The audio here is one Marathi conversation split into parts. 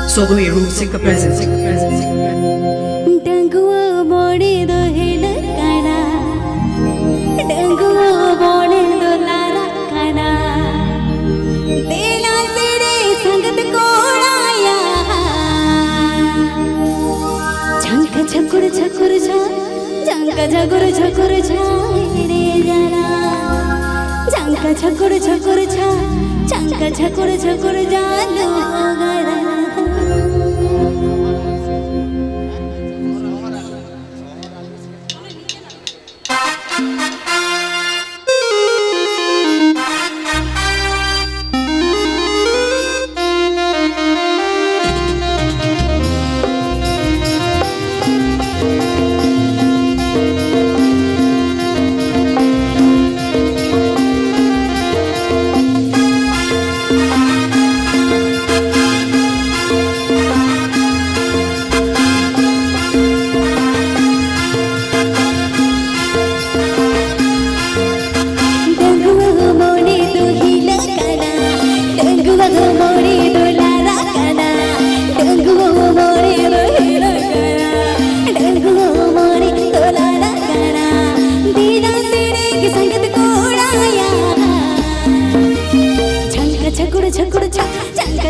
Sogomi Rusica presents. डंगुआ मोड़े दो हेला काना डंगुआ मोड़े दो लारा काना देला तेरे संगत कोड़ाया झंका झकुर झकुर झा झंका झकुर झकुर झा रे जाना झंका झकुर झकुर झा झंका झकुर झकुर झा लो गरा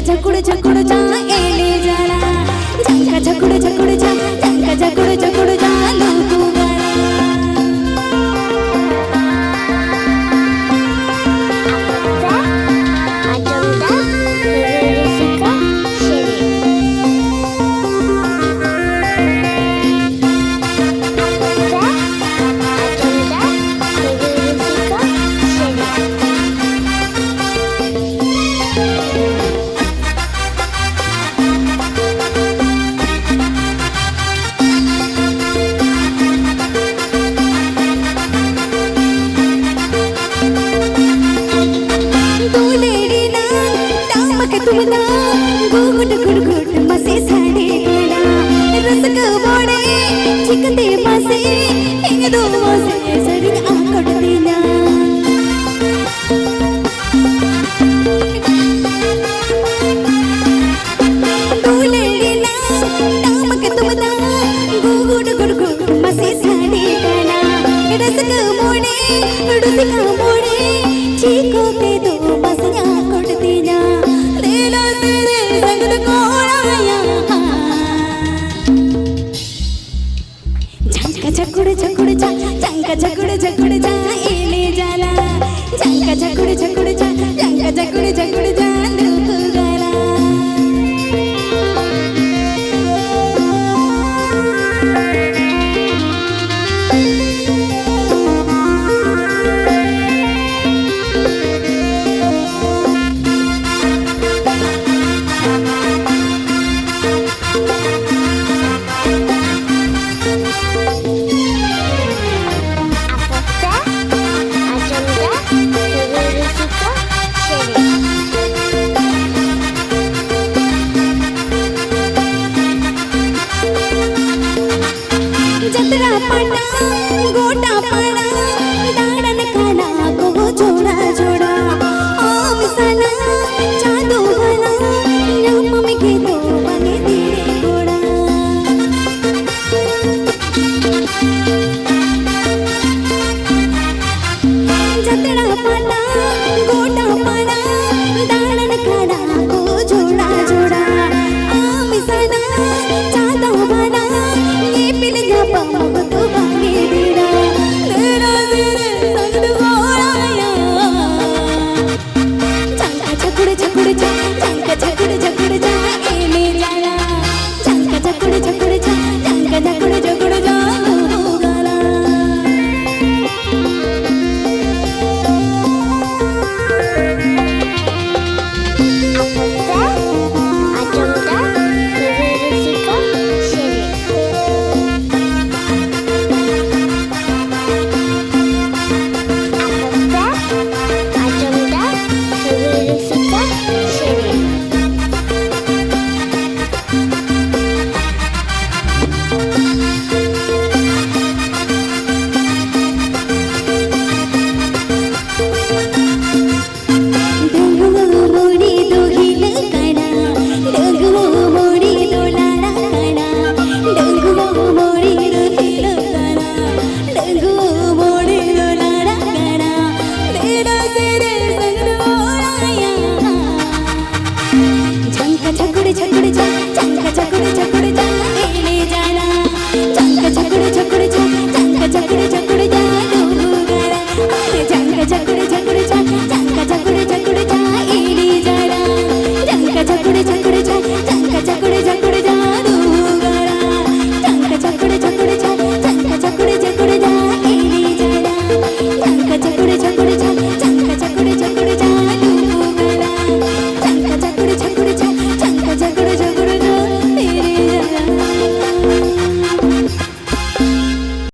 झकुड़ झकुड़ जा एले जाला झंका झकुड़ झकुड़ जा झंका झकुड़ झकुड़ जा लोगू तुमदा गुड गुड गुड मसे साडे गडा रसक बोडे चिकते पासे हिंग दो मसे सडी आकड दिला दुलेडीला नामक तुमदा गुड गुड गुड मसे साडे गडा रसक बोडे रुसिक बोडे चिकते दो मसे आकड दिला झकुड़ झकुड़ जा झंका झकुड़ झकुड़ जा एले जाला झंका झकुड़ झकुड़ जा झंका झकुड़ झकुड़ जा लोगू गरा जत्रा पटा